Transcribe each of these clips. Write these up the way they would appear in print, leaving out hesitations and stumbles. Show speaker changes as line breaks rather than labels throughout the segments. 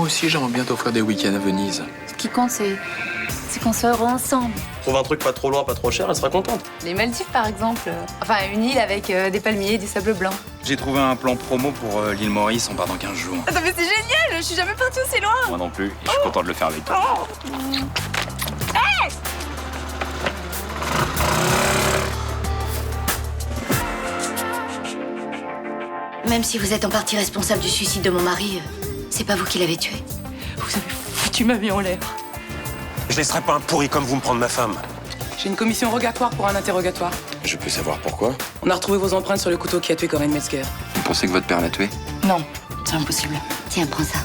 aussi, j'aimerais bien t'offrir des week-ends à Venise.
Ce qui compte, c'est qu'on sera ensemble.
Trouve un truc pas trop loin, pas trop cher, elle sera contente.
Les Maldives, par exemple. Enfin, une île avec des palmiers et du sable blanc.
J'ai trouvé un plan promo pour l'île Maurice, on part dans 15 jours.
Attends, mais c'est génial! Je suis jamais partie aussi loin!
Moi non plus, et je suis content de le faire avec toi.
Même si vous êtes en partie responsable du suicide de mon mari, c'est pas vous qui l'avez tué.
Vous avez foutu ma vie en l'air.
Je laisserai pas un pourri comme vous me prendre ma femme.
J'ai une commission rogatoire pour un interrogatoire.
Je peux savoir pourquoi?
On a retrouvé vos empreintes sur le couteau qui a tué Corinne Metzger.
Vous pensez que votre père l'a tué?
Non, c'est impossible.
Tiens, prends ça.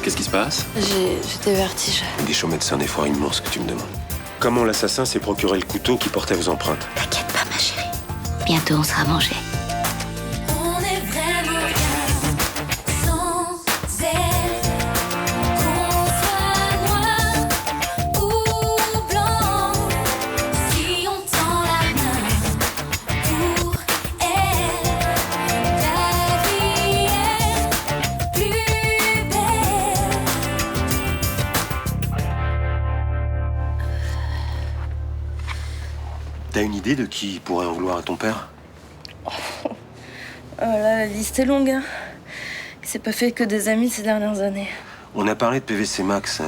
Qu'est-ce qui se passe?
J'ai des vertiges.
Des chauds médecins, des fois immenses que tu me demandes. Comment l'assassin s'est procuré le couteau qui portait vos empreintes?
T'inquiète pas, ma chérie. Bientôt, on sera mangé.
On est vraiment bien sans elle. Qu'on soit noir ou blanc, si on tend la main pour elle, la vie est plus belle.
T'as une idée de qui pourrait en vouloir à ton père?
Oh là, la liste est longue, hein. Il s'est pas fait que des amis ces dernières années.
On a parlé de PVC Max.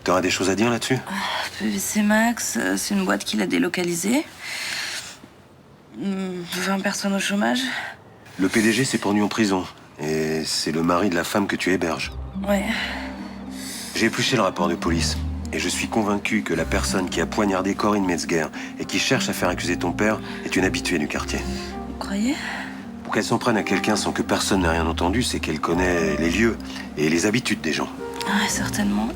T'auras des choses à dire là-dessus?
PVC Max, c'est une boîte qu'il a délocalisée. 20 personnes au chômage.
Le PDG s'est pendu en prison. Et c'est le mari de la femme que tu héberges.
Ouais.
J'ai épluché le rapport de police. Et je suis convaincu que la personne qui a poignardé Corinne Metzger et qui cherche à faire accuser ton père est une habituée du quartier.
Vous croyez?
Pour qu'elle s'en prenne à quelqu'un sans que personne n'ait rien entendu, c'est qu'elle connaît les lieux et les habitudes des gens.
Ouais, certainement.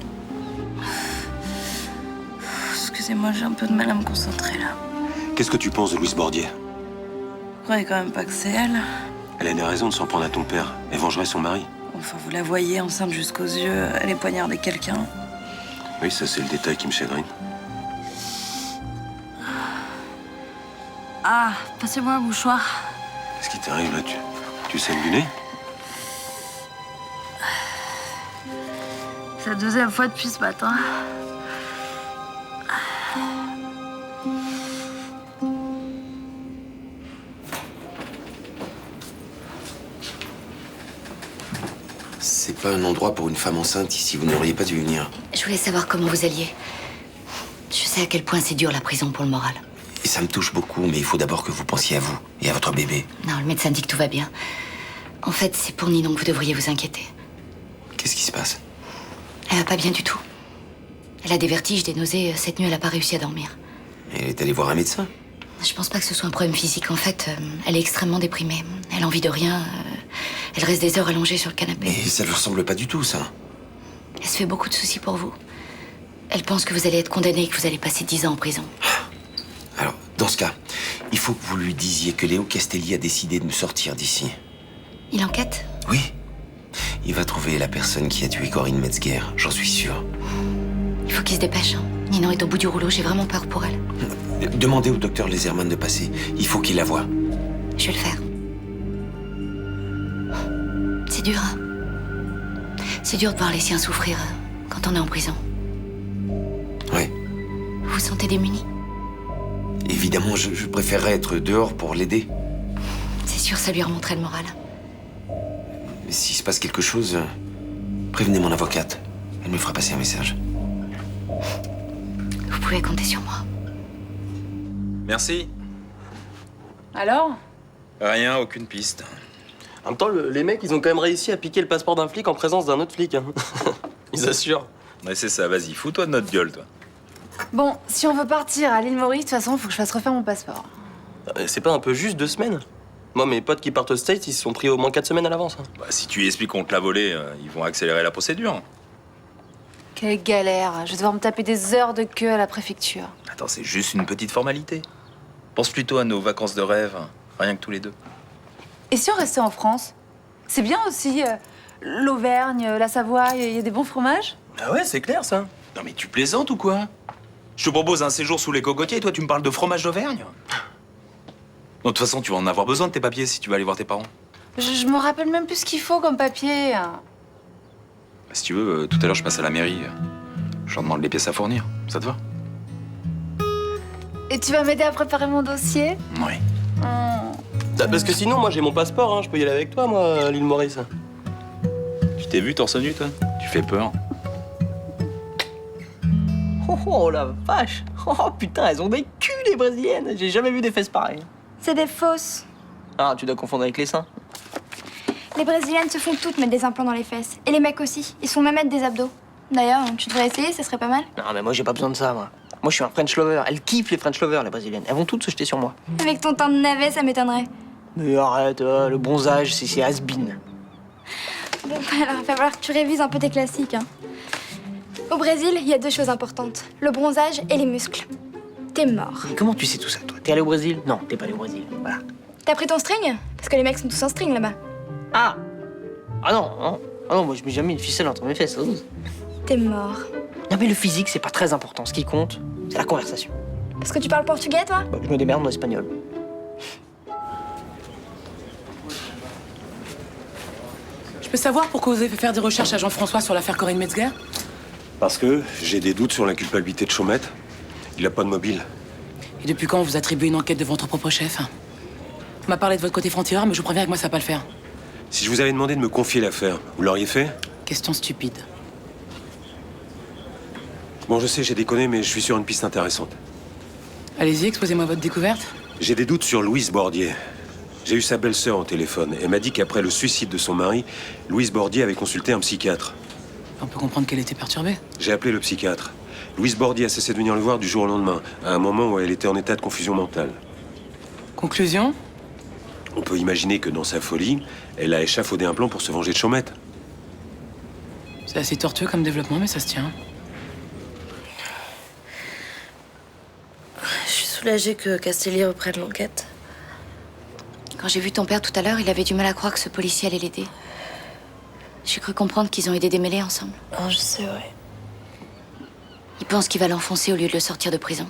Excusez-moi, j'ai un peu de mal à me concentrer, là.
Qu'est-ce que tu penses de Louise Bordier?
Vous croyez quand même pas que c'est elle?
Elle a des raisons de s'en prendre à ton père. Elle vengerait son mari.
Enfin, vous la voyez enceinte jusqu'aux yeux, elle est poignardée quelqu'un.
Oui, ça c'est le détail qui me chagrine.
Ah, passez-moi un mouchoir.
Qu'est-ce qui t'arrive là? Tu saignes du nez?
C'est la deuxième fois depuis ce matin.
C'est pas un endroit pour une femme enceinte ici, vous n'auriez pas dû venir.
Je voulais savoir comment vous alliez. Je sais à quel point c'est dur la prison pour le moral.
Et ça me touche beaucoup, mais il faut d'abord que vous pensiez à vous et à votre bébé.
Non, le médecin dit que tout va bien. En fait, c'est pour Ninon que vous devriez vous inquiéter.
Qu'est-ce qui se passe?
Elle va pas bien du tout. Elle a des vertiges, des nausées. Cette nuit, elle a pas réussi à dormir.
Elle est allée voir un médecin?
Je pense pas que ce soit un problème physique. En fait, elle est extrêmement déprimée. Elle a envie de rien. Elle reste des heures allongée sur le canapé.
Mais ça lui ressemble pas du tout, ça.
Elle se fait beaucoup de soucis pour vous. Elle pense que vous allez être condamné et que vous allez passer 10 ans en prison.
Alors, dans ce cas, il faut que vous lui disiez que Léo Castelli a décidé de me sortir d'ici.
Il enquête?
Oui. Il va trouver la personne qui a tué Corinne Metzger, j'en suis sûr.
Il faut qu'il se dépêche. Ninon est au bout du rouleau, j'ai vraiment peur pour elle.
Demandez au docteur Laserman de passer. Il faut qu'il la voie.
Je vais le faire. C'est dur, hein? C'est dur de voir les siens souffrir quand on est en prison.
Oui.
Vous vous sentez démuni?
Évidemment, je préférerais être dehors pour l'aider.
C'est sûr, ça lui remonterait le moral.
Mais s'il se passe quelque chose, prévenez mon avocate. Elle me fera passer un message.
Vous pouvez compter sur moi.
Merci.
Alors?
Rien, aucune piste.
En même temps, les mecs, ils ont quand même réussi à piquer le passeport d'un flic en présence d'un autre flic. Hein. Ils assurent.
Ouais, c'est ça, vas-y, fous-toi de notre gueule, toi.
Bon, si on veut partir à l'île Maurice, de toute façon, il faut que je fasse refaire mon passeport.
C'est pas un peu juste 2 semaines? Moi, mes potes qui partent aux States, ils se sont pris au moins 4 semaines à l'avance. Hein.
Bah, si tu lui expliques qu'on te l'a volé, ils vont accélérer la procédure.
Quelle galère. Je vais devoir me taper des heures de queue à la préfecture.
Attends, c'est juste une petite formalité. Pense plutôt à nos vacances de rêve, rien que tous les deux.
Et si on restait en France? C'est bien aussi. L'Auvergne, la Savoie, il y a des bons fromages?
Ah ouais, c'est clair, ça.
Non mais tu plaisantes ou quoi? Je te propose un séjour sous les cocotiers et toi tu me parles de fromage d'Auvergne? Non, de toute façon, tu vas en avoir besoin de tes papiers si tu vas aller voir tes parents.
Je me rappelle même plus ce qu'il faut comme papier.
Si tu veux, tout à l'heure, je passe à la mairie. Je leur demande les pièces à fournir. Ça te va?
Et tu vas m'aider à préparer mon dossier?
Oui.
Parce que sinon, moi, j'ai mon passeport, hein. Je peux y aller avec toi, moi, à l'île Maurice.
Tu t'es vu torse nu, toi? Tu fais peur.
Oh la vache! Oh putain, elles ont des culs, les brésiliennes! J'ai jamais vu des fesses pareilles.
C'est des fausses.
Ah, tu dois confondre avec les seins.
Les brésiliennes se font toutes mettre des implants dans les fesses. Et les mecs aussi. Ils se font même mettre des abdos. D'ailleurs, tu devrais essayer, ça serait pas mal.
Non, mais moi, j'ai pas besoin de ça, moi. Moi, je suis un French lover. Elles kiffent les French lovers, les brésiliennes. Elles vont toutes se jeter sur moi.
Avec ton teint de navet, ça m'étonnerait.
Mais arrête, le bronzage, c'est has-been.
Bon, alors il va falloir que tu révises un peu tes classiques. Hein. Au Brésil, il y a 2 choses importantes. Le bronzage et les muscles. T'es mort.
Mais comment tu sais tout ça, toi? T'es allé au Brésil? Non, t'es pas allé au Brésil. Voilà.
T'as pris ton string? Parce que les mecs sont tous en string là-bas.
Ah! Ah non, non. Ah non, moi, je mets jamais une ficelle entre mes fesses.
T'es mort.
Non, mais le physique, c'est pas très important. Ce qui compte, c'est la conversation.
Parce que tu parles portugais, toi?
Bah, je me démerde en espagnol.
Je peux savoir pourquoi vous avez fait faire des recherches à Jean-François sur l'affaire Corinne Metzger?
Parce que j'ai des doutes sur la culpabilité de Chaumette. Il a pas de mobile.
Et depuis quand vous attribuez une enquête de votre propre chef? On m'a parlé de votre côté franc-tireur, mais je vous préviens que moi, ça va pas le faire.
Si je vous avais demandé de me confier l'affaire, vous l'auriez fait?
Question stupide.
Bon, je sais, j'ai déconné, mais je suis sur une piste intéressante.
Allez-y, exposez-moi votre découverte.
J'ai des doutes sur Louise Bordier. J'ai eu sa belle-sœur au téléphone. Elle m'a dit qu'après le suicide de son mari, Louise Bordier avait consulté un psychiatre.
On peut comprendre qu'elle était perturbée.
J'ai appelé le psychiatre. Louise Bordier a cessé de venir le voir du jour au lendemain, à un moment où elle était en état de confusion mentale.
Conclusion?
On peut imaginer que dans sa folie, elle a échafaudé un plan pour se venger de Chaumette.
C'est assez tortueux comme développement, mais ça se tient.
Je suis soulagée que Castelli reprenne l'enquête.
Quand j'ai vu ton père tout à l'heure, il avait du mal à croire que ce policier allait l'aider. J'ai cru comprendre qu'ils ont aidé des mêlés ensemble.
Oh, je sais, ouais.
Il pense qu'il va l'enfoncer au lieu de le sortir de prison.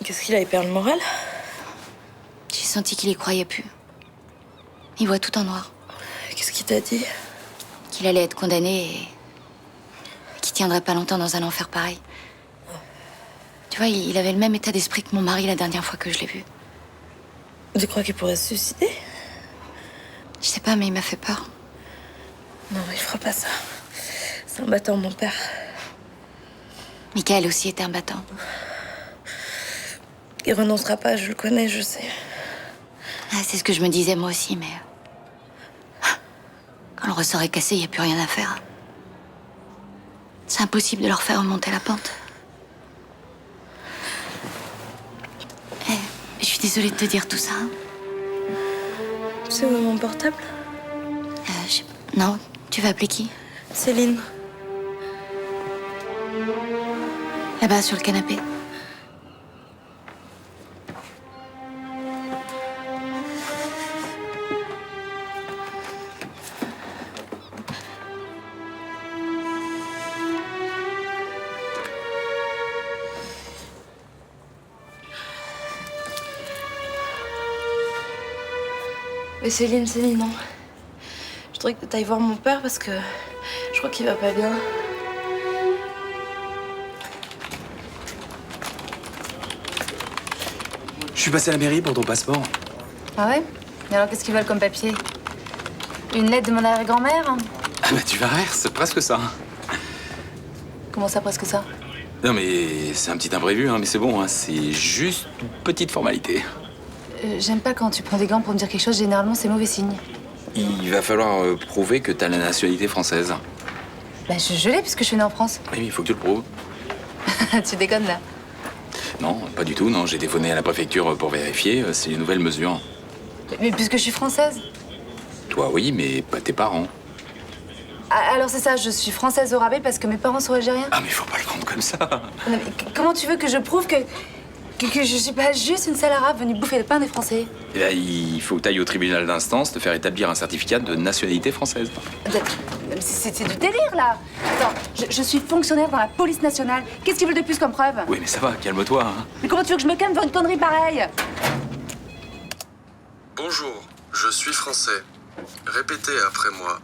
Qu'est-ce qu'il a, il perd le moral?
J'ai senti qu'il y croyait plus. Il voit tout en noir.
Qu'est-ce qu'il t'a dit?
Qu'il allait être condamné et qu'il tiendrait pas longtemps dans un enfer pareil. Tu vois, il avait le même état d'esprit que mon mari la dernière fois que je l'ai vu.
Tu crois qu'il pourrait se suicider?
Je sais pas, mais il m'a fait peur.
Non, il fera pas ça. C'est un battant, mon père.
Michael aussi était un battant.
Il renoncera pas, je le connais, je sais.
Ah, c'est ce que je me disais moi aussi, mais... Quand le ressort est cassé, il n'y a plus rien à faire. C'est impossible de leur faire remonter la pente. Je suis désolée de te dire tout ça.
Tu sais où est mon portable?
Non, tu vas appeler qui?
Céline.
Là-bas, sur le canapé.
Mais Céline, non. Je voudrais que tu ailles voir mon père parce que je crois qu'il va pas bien.
Je suis passé à la mairie pour ton passeport.
Ah ouais? Et alors qu'est-ce qu'ils veulent comme papier? Une lettre de mon arrière-grand-mère?
Ah bah tu vas rire, c'est presque ça.
Comment ça, presque ça?
Non mais c'est un petit imprévu, hein, mais c'est bon, hein, c'est juste une petite formalité.
J'aime pas quand tu prends des gants pour me dire quelque chose, généralement c'est mauvais signe.
Il va falloir prouver que t'as la nationalité française.
Bah je l'ai puisque je suis née en France.
Oui, il faut que tu le prouves.
Tu déconnes là.
Non, pas du tout, non, j'ai téléphoné à la préfecture pour vérifier, c'est les nouvelles mesures.
Mais puisque je suis française.
Toi oui, mais pas tes parents.
Ah, alors c'est ça, je suis française au rabais parce que mes parents sont algériens.
Ah mais faut pas le prendre comme ça.
Non, mais comment tu veux que je prouve que je suis pas juste une sale arabe venue bouffer le pain des Français?
Et là, il faut que t'ailles au tribunal d'instance te faire établir un certificat de nationalité française.
C'est du délire là. Attends, je suis fonctionnaire dans la police nationale. Qu'est-ce qu'ils veulent de plus comme preuve?
Oui, mais ça va, calme-toi. Hein.
Mais comment tu veux que je me calme devant une connerie pareille?
Bonjour, je suis français. Répétez après moi.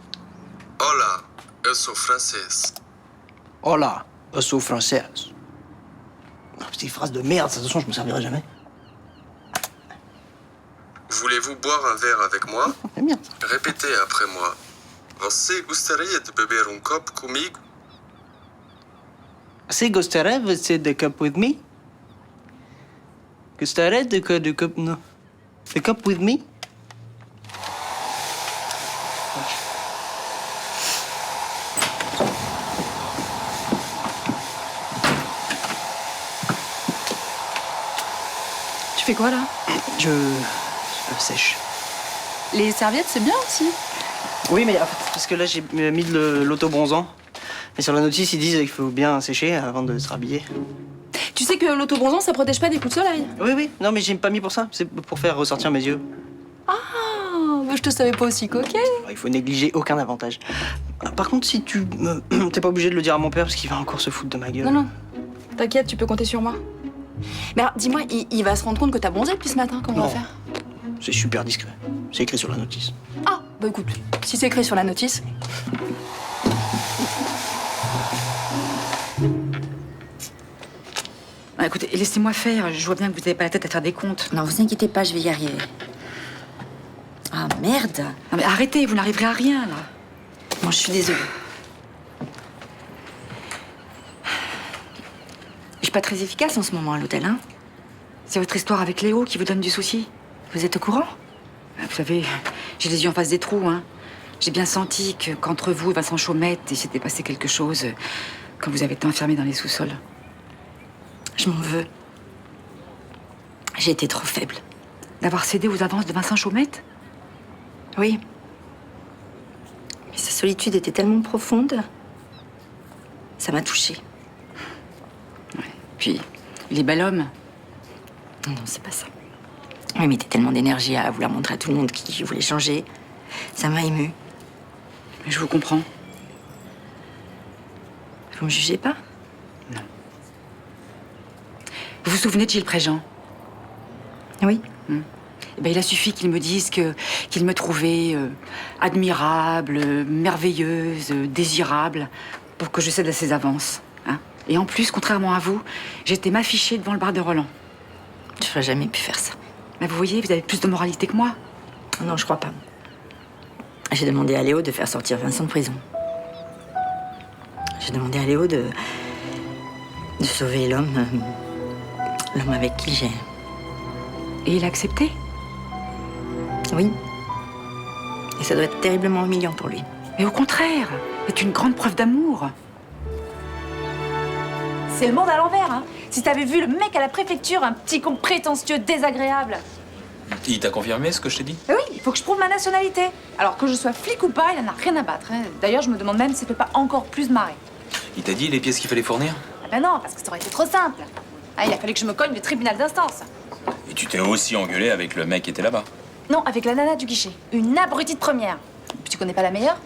Hola, eu sou francês.
Hola, je suis française. C'est une phrase de merde, de toute façon, je me servirai jamais.
Voulez-vous boire un verre avec moi?
C'est bien, ça.
Répétez après moi. Você gostaria de beber um copo comigo?
C'est gostaria você de cup with me? Gostaria de cup... No. The cup with me?
Tu fais quoi là?
Je sèche.
Les serviettes, c'est bien aussi.
Oui, mais en fait, parce que là, j'ai mis de l'autobronzant. Et sur la notice, ils disent qu'il faut bien sécher avant de se rhabiller.
Tu sais que l'autobronzant, ça protège pas des coups de soleil.
Oui, oui. Non, mais j'ai pas mis pour ça. C'est pour faire ressortir mes yeux.
Ah, bah, je te savais pas aussi coquet.
Il faut négliger aucun avantage. Par contre, si tu... T'es pas obligé de le dire à mon père, parce qu'il va encore se foutre de ma gueule.
Non, non. T'inquiète, tu peux compter sur moi. Mais alors, dis-moi, il va se rendre compte que t'as bronzé depuis ce matin, comment on va
Non.
faire?
C'est super discret. C'est écrit sur la notice.
Ah, bah écoute, si c'est écrit sur la notice.
Ah, écoutez, laissez-moi faire. Je vois bien que vous n'avez pas la tête à faire des comptes.
Non, vous inquiétez pas, je vais y arriver. Ah, merde.
Non, mais arrêtez, vous n'arriverez à rien, là.
Bon, je suis désolée.
Je suis pas très efficace en ce moment à l'hôtel, hein. C'est votre histoire avec Léo qui vous donne du souci. Vous êtes au courant? Vous savez, j'ai les yeux en face des trous, hein. J'ai bien senti qu'entre vous et Vincent Chaumette, il s'était passé quelque chose quand vous avez été enfermé dans les sous-sols.
Je m'en veux. J'ai été trop faible.
D'avoir cédé aux avances de Vincent Chaumette?
Oui. Mais sa solitude était tellement profonde. Ça m'a touchée.
Puis, il est bel homme.
Non, c'est pas ça. Oui, mais t'as tellement d'énergie à vouloir montrer à tout le monde qu'il voulait changer. Ça m'a émue.
Je vous comprends.
Vous me jugez pas?
Non. Vous vous souvenez de Gilles Préjean?
Oui.
Eh ben, il a suffi qu'il me dise qu'il me trouvait admirable, merveilleuse, désirable, pour que je cède à ses avances. Hein. Et en plus, contrairement à vous, j'étais m'afficher devant le bar de Roland.
Je n'aurais jamais pu faire ça.
Mais vous voyez, vous avez plus de moralité que moi.
Non, je crois pas. J'ai demandé à Léo de faire sortir Vincent de prison. J'ai demandé à Léo de sauver l'homme avec qui j'ai...
Et il a accepté?
Oui. Et ça doit être terriblement humiliant pour lui.
Mais au contraire, c'est une grande preuve d'amour.
C'est le monde à l'envers, hein. Si t'avais vu le mec à la préfecture, un petit con prétentieux, désagréable.
Il t'a confirmé ce que je t'ai dit?
Mais oui, il faut que je prouve ma nationalité. Alors que je sois flic ou pas, il en a rien à battre, hein. D'ailleurs, je me demande même si ça peut pas encore plus marrer.
Il t'a dit les pièces qu'il fallait fournir?
Ah ben non, parce que ça aurait été trop simple. Ah, il a fallu que je me cogne le tribunal d'instance.
Et tu t'es aussi engueulé avec le mec qui était là-bas?
Non, avec la nana du guichet. Une abrutie de première. Et puis tu connais pas la meilleure?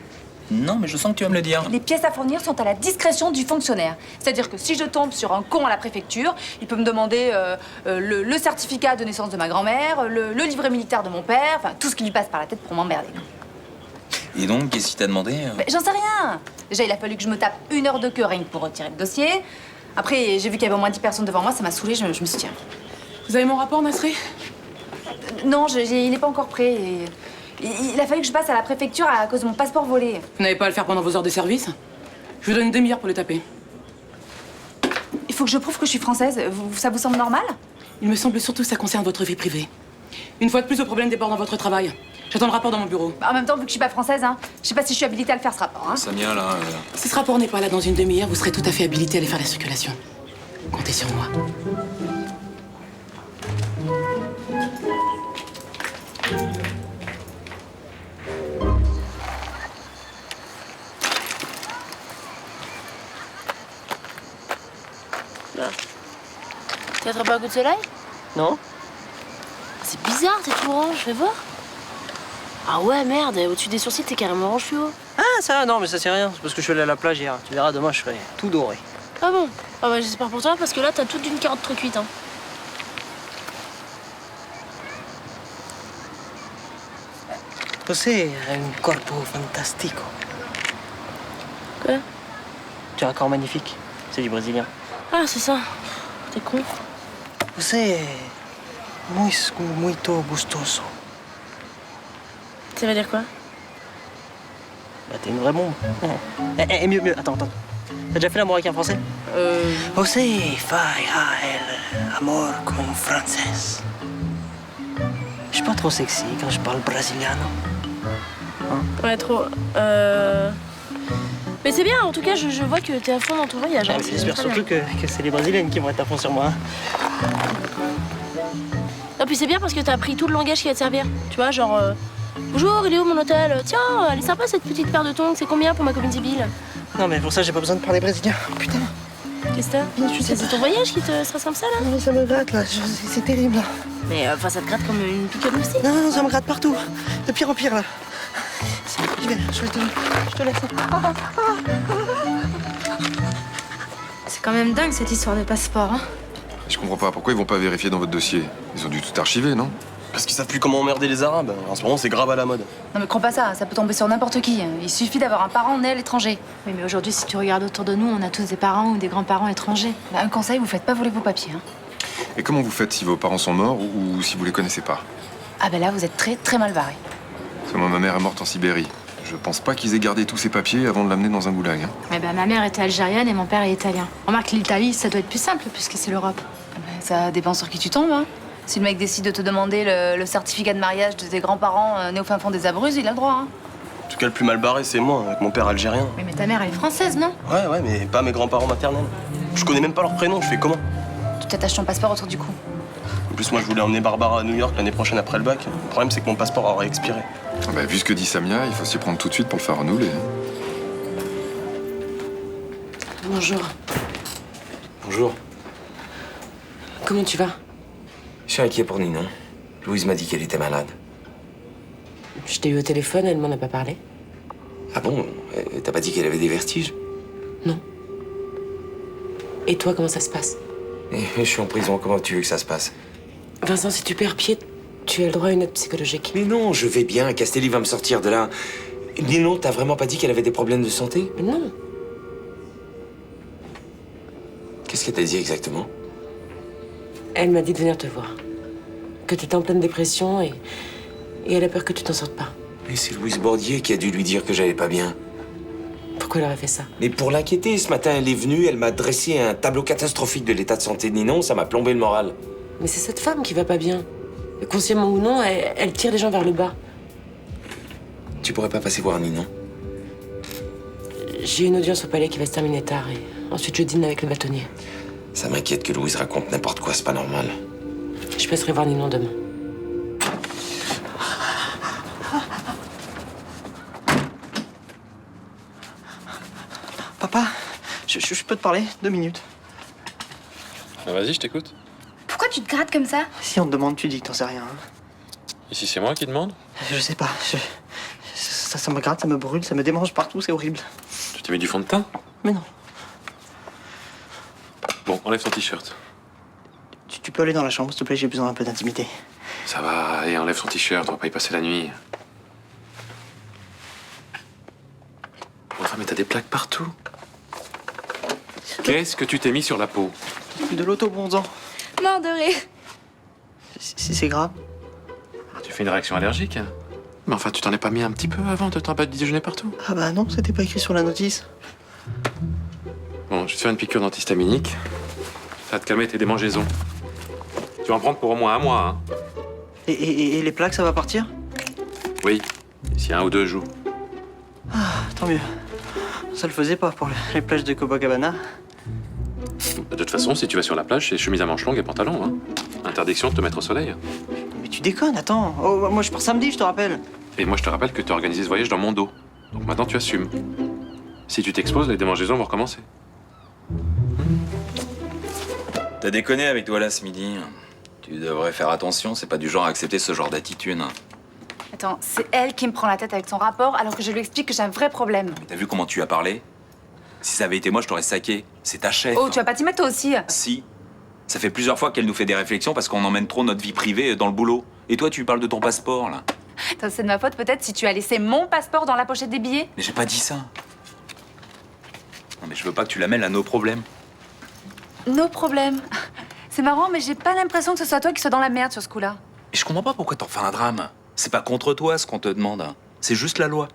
Non, mais je sens que tu vas me le dire.
Les pièces à fournir sont à la discrétion du fonctionnaire. C'est-à-dire que si je tombe sur un con à la préfecture, il peut me demander le certificat de naissance de ma grand-mère, le livret militaire de mon père, enfin tout ce qui lui passe par la tête pour m'emmerder.
Et donc, qu'est-ce qu'il t'a demandé?
Mais j'en sais rien. Déjà, il a fallu que je me tape 1 heure de queue rien que pour retirer le dossier. Après, j'ai vu qu'il y avait au moins 10 personnes devant moi, ça m'a saoulée, je me suis dit tiens.
Vous avez mon rapport, Nasré?
Non, il n'est pas encore prêt. Et il a fallu que je passe à la préfecture à cause de mon passeport volé.
Vous n'avez pas à le faire pendant vos heures de service? Je vous donne une demi-heure pour le taper.
Il faut que je prouve que je suis française. Ça vous semble normal?
Il me semble surtout que ça concerne votre vie privée. Une fois de plus, le problème déborde dans votre travail. J'attends le rapport dans mon bureau.
En même temps, vu que je suis pas française, hein, je sais pas si je suis habilitée à le faire, ce rapport. Hein.
Samia, là...
Si ce rapport n'est pas là dans une demi-heure, vous serez tout à fait habilité à aller faire la circulation. Comptez sur moi.
T'as attrapé un coup de soleil?
Non?
C'est bizarre, t'es tout orange, fais voir. Ah ouais, merde, au-dessus des sourcils, t'es carrément orange fluo.
Ah, ça, non, mais ça c'est rien. C'est parce que je suis allé à la plage hier. Tu verras, demain je serai tout doré.
Ah bon? Ah bah j'espère pour toi, parce que là, t'as toute une carotte trop cuite, hein.
Cos'è un corpo fantastico?
Quoi?
Tu as un corps magnifique. C'est du brésilien.
Ah, c'est ça. T'es con.
Você é muito gostoso.
Ça veut dire quoi?
Bah, t'es une vraie bombe. Mieux. Attends. T'as déjà fait l'amour avec un français? Você faz amor comme une française. Je suis pas trop sexy quand je parle brésiliano.
Ouais, trop. Mais c'est bien, en tout cas, je vois que t'es à fond dans ton voyage. Hein.
J'espère
Très bien.
surtout que c'est les brésiliennes qui vont être à fond sur moi.
Non, puis c'est bien parce que t'as appris tout le langage qui va te servir. Tu vois, genre. Bonjour, il est où mon hôtel? Tiens, elle est sympa cette petite paire de tongs, c'est combien pour ma copine Sibylle?
Non, mais pour ça, j'ai pas besoin de parler brésilien. Putain.
Qu'est-ce que t'as? C'est ton voyage qui te stresse comme ça là?
Non, ça me gratte là, c'est terrible là.
Mais enfin, ça te gratte comme une piqûre de moustique.
Non, ça me gratte partout. De pire en pire là. J'y vais, je te laisse.
C'est quand même dingue cette histoire de passeport, hein.
Je comprends pas, pourquoi ils vont pas vérifier dans votre dossier? Ils ont dû tout archiver, non?
Parce qu'ils savent plus comment emmerder les Arabes. En ce moment, c'est grave à la mode.
Non mais crois pas ça peut tomber sur n'importe qui. Il suffit d'avoir un parent né à l'étranger.
Oui, mais aujourd'hui, si tu regardes autour de nous, on a tous des parents ou des grands-parents étrangers.
Bah, un conseil, vous faites pas voler vos papiers. Hein.
Et comment vous faites si vos parents sont morts ou si vous les connaissez pas?
Ah ben là, vous êtes très très mal barré.
Parce que moi, ma mère est morte en Sibérie. Je pense pas qu'ils aient gardé tous ces papiers avant de l'amener dans un goulag. Hein.
Eh ben, ma mère était algérienne et mon père est italien. Remarque, l'Italie, ça doit être plus simple puisque c'est l'Europe.
Ça dépend sur qui tu tombes. Hein. Si le mec décide de te demander le certificat de mariage de tes grands-parents nés au fin fond des Abruzzes, il a le droit. Hein.
En tout cas, le plus mal barré, c'est moi, avec mon père algérien.
Mais ta mère, elle est française, non?
Ouais, mais pas mes grands-parents maternels. Je connais même pas leur prénom, je fais comment?
Tu t'attaches ton passeport autour du cou.
En plus, moi, je voulais emmener Barbara à New York l'année prochaine après le bac. Le problème, c'est que mon passeport aurait expiré.
Ah bah, vu ce que dit Samia, il faut s'y prendre tout de suite pour le faire renouveler. Hein.
Bonjour.
Bonjour.
Comment tu vas?
Je suis inquiet pour Ninon. Louise m'a dit qu'elle était malade.
Je t'ai eu au téléphone, elle m'en a pas parlé.
Ah bon? T'as pas dit qu'elle avait des vertiges?
Non. Et toi, comment ça se passe?
Je suis en prison, comment tu veux que ça se passe?
Vincent, si tu perds pied, tu as le droit à une aide psychologique.
Mais non, je vais bien, Castelli va me sortir de là. Ninon, t'as vraiment pas dit qu'elle avait des problèmes de santé?
Mais non.
Qu'est-ce qu'elle t'a dit exactement?
Elle m'a dit de venir te voir. Que t'étais en pleine dépression et elle a peur que tu t'en sortes pas.
Mais c'est Louise Bordier qui a dû lui dire que j'allais pas bien.
Pourquoi elle aurait fait ça?
Mais pour l'inquiéter, ce matin, elle est venue, elle m'a dressé un tableau catastrophique de l'état de santé de Ninon, ça m'a plombé le moral.
Mais c'est cette femme qui va pas bien. Consciemment ou non, elle tire les gens vers le bas.
Tu pourrais pas passer voir Ninon?
J'ai une audience au palais qui va se terminer tard et ensuite je dîne avec le bâtonnier.
Ça m'inquiète que Louise raconte n'importe quoi, c'est pas normal.
Je passerai voir Ninon demain.
Papa, je peux te parler 2 minutes?
Ah, vas-y, je t'écoute.
Pourquoi tu te grattes comme ça?
Si on te demande, tu dis que t'en sais rien. Hein.
Et si c'est moi qui demande?
Je sais pas. Ça me gratte, ça me brûle, ça me démange partout, c'est horrible.
Tu t'es mis du fond de teint?
Mais non.
Bon, enlève ton t-shirt.
Tu peux aller dans la chambre, s'il te plaît, j'ai besoin d'un peu d'intimité.
Ça va, allez, enlève ton t-shirt, on va pas y passer la nuit. Enfin, mais t'as des plaques partout. Qu'est-ce que tu t'es mis sur la peau?
De l'autobronzant.
Mort de rire.
Si c'est grave.
Tu fais une réaction allergique? Mais enfin, tu t'en es pas mis un petit peu avant de t'en pas de déjeuner partout?
Ah bah non, c'était pas écrit sur la notice.
Bon, je vais te faire une piqûre d'antihistaminique. Ça va te calmer tes démangeaisons. Tu vas en prendre pour au moins 1 mois, hein?
Et les plaques, ça va partir?
Oui, d'ici 1 ou 2 jours.
Ah, tant mieux. Ça le faisait pas pour les plages de Copacabana.
De toute façon, si tu vas sur la plage, c'est chemise à manches longues et pantalon, hein. Interdiction de te mettre au soleil.
Mais tu déconnes, attends. Oh, moi je pars samedi, je te rappelle.
Et moi, je te rappelle que tu as organisé ce voyage dans mon dos. Donc maintenant, tu assumes. Si tu t'exposes, les démangeaisons vont recommencer.
T'as déconné avec Douala ce midi. Tu devrais faire attention, c'est pas du genre à accepter ce genre d'attitude.
Attends, c'est elle qui me prend la tête avec son rapport alors que je lui explique que j'ai un vrai problème.
Mais t'as vu comment tu as parlé? Si ça avait été moi, je t'aurais saqué. C'est ta chef.
Oh, tu vas pas t'y mettre toi aussi?
Si. Ça fait plusieurs fois qu'elle nous fait des réflexions parce qu'on emmène trop notre vie privée dans le boulot. Et toi, tu lui parles de ton passeport, là.
Attends, c'est de ma faute peut-être si tu as laissé mon passeport dans la pochette des billets?
Mais j'ai pas dit ça. Non, mais je veux pas que tu la mêles à nos problèmes.
Nos problèmes. C'est marrant, mais j'ai pas l'impression que ce soit toi qui sois dans la merde sur ce coup-là.
Et je comprends pas pourquoi t'en fais un drame. C'est pas contre toi ce qu'on te demande. C'est juste la loi.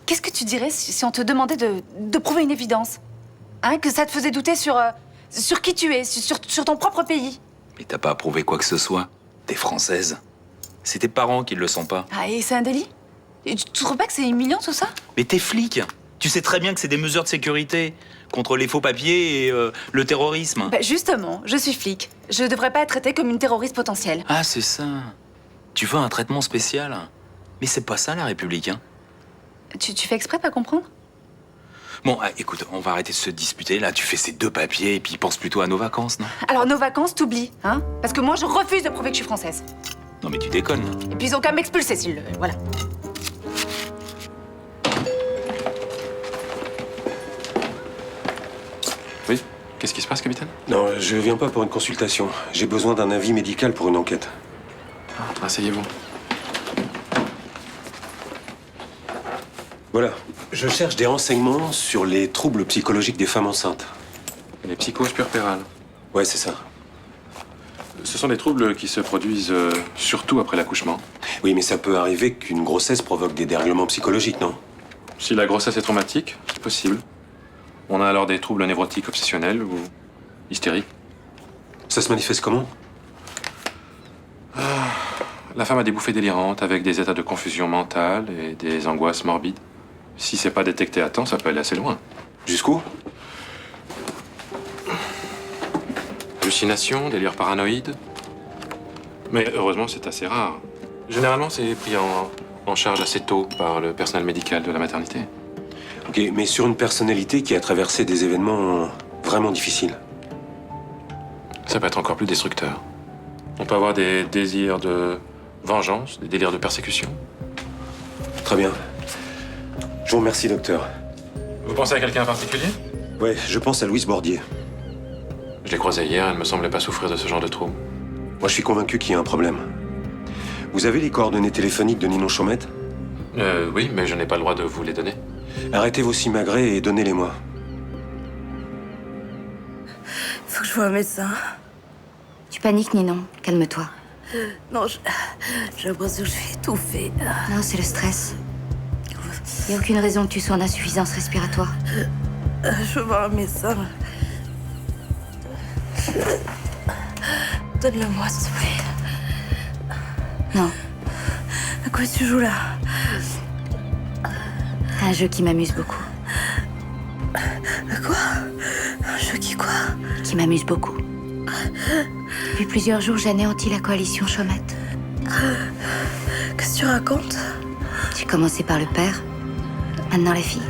Qu'est-ce que tu dirais si on te demandait de prouver une évidence? Hein, que ça te faisait douter sur qui tu es, sur ton propre pays.
Mais t'as pas à prouver quoi que ce soit. T'es française. C'est tes parents qui le sont pas.
Ah, et c'est un délit? Et tu trouves pas que c'est humiliant tout ça?
Mais t'es flic. Tu sais très bien que c'est des mesures de sécurité contre les faux papiers et le terrorisme.
Bah justement, je suis flic. Je devrais pas être traitée comme une terroriste potentielle.
Ah, c'est ça. Tu veux un traitement spécial? Mais c'est pas ça la République, hein.
Tu fais exprès de pas comprendre?
Bon, écoute, on va arrêter de se disputer. Là, tu fais ces 2 papiers et puis pense plutôt à nos vacances, non?
Alors nos vacances, t'oublies, hein? Parce que moi, je refuse de prouver que je suis française.
Non, mais tu déconnes.
Et puis ils ont qu'à m'expulser s'ils le veulent, voilà.
Oui? Qu'est-ce qui se passe, capitaine?
Non, je viens pas pour une consultation. J'ai besoin d'un avis médical pour une enquête.
Asseyez-vous.
Voilà. Je cherche des renseignements sur les troubles psychologiques des femmes enceintes.
Les psychoses puerpérales.
Ouais, c'est ça.
Ce sont des troubles qui se produisent surtout après l'accouchement.
Oui, mais ça peut arriver qu'une grossesse provoque des dérèglements psychologiques, non?
Si la grossesse est traumatique, c'est possible. On a alors des troubles névrotiques obsessionnels ou hystériques.
Ça se manifeste comment?
La femme a des bouffées délirantes avec des états de confusion mentale et des angoisses morbides. Si c'est pas détecté à temps, ça peut aller assez loin.
Jusqu'où?
Hallucinations, délire paranoïde. Mais heureusement, c'est assez rare. Généralement, c'est pris en charge assez tôt par le personnel médical de la maternité.
Ok, mais sur une personnalité qui a traversé des événements vraiment difficiles.
Ça peut être encore plus destructeur. On peut avoir des désirs de vengeance, des délires de persécution.
Très bien. Je vous remercie, docteur.
Vous pensez à quelqu'un en particulier?
Ouais, je pense à Louise Bordier.
Je l'ai croisée hier, elle ne me semblait pas souffrir de ce genre de trouble.
Moi, je suis convaincu qu'il y a un problème. Vous avez les coordonnées téléphoniques de Ninon Chaumette?
Oui, mais je n'ai pas le droit de vous les donner.
Arrêtez vos simagrées et donnez-les-moi.
Faut que je voie un médecin.
Tu paniques, Ninon. Calme-toi.
Non, j'ai l'impression que je vais étouffer.
Non, c'est le stress. Il n'y a aucune raison que tu sois en insuffisance respiratoire.
Je veux voir un médecin. Donne-le-moi, s'il te plaît.
Non.
À quoi tu joues là?
Un jeu qui m'amuse beaucoup.
À quoi? Un jeu qui quoi?
Qui m'amuse beaucoup. Depuis plusieurs jours, j'anéantis la coalition Chaumette.
Qu'est-ce que tu racontes?
J'ai commencé par le père, maintenant la fille.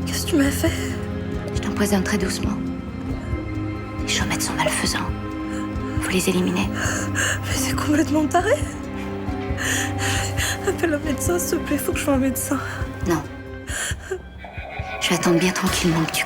Qu'est-ce que tu m'as fait?
Je t'empoisonne très doucement. Les Chaumettes sont malfaisants. Faut les éliminer.
Mais c'est complètement taré. Appelle un médecin, s'il te plaît, faut que je voie un médecin.
Non. Je vais attendre bien tranquillement que tu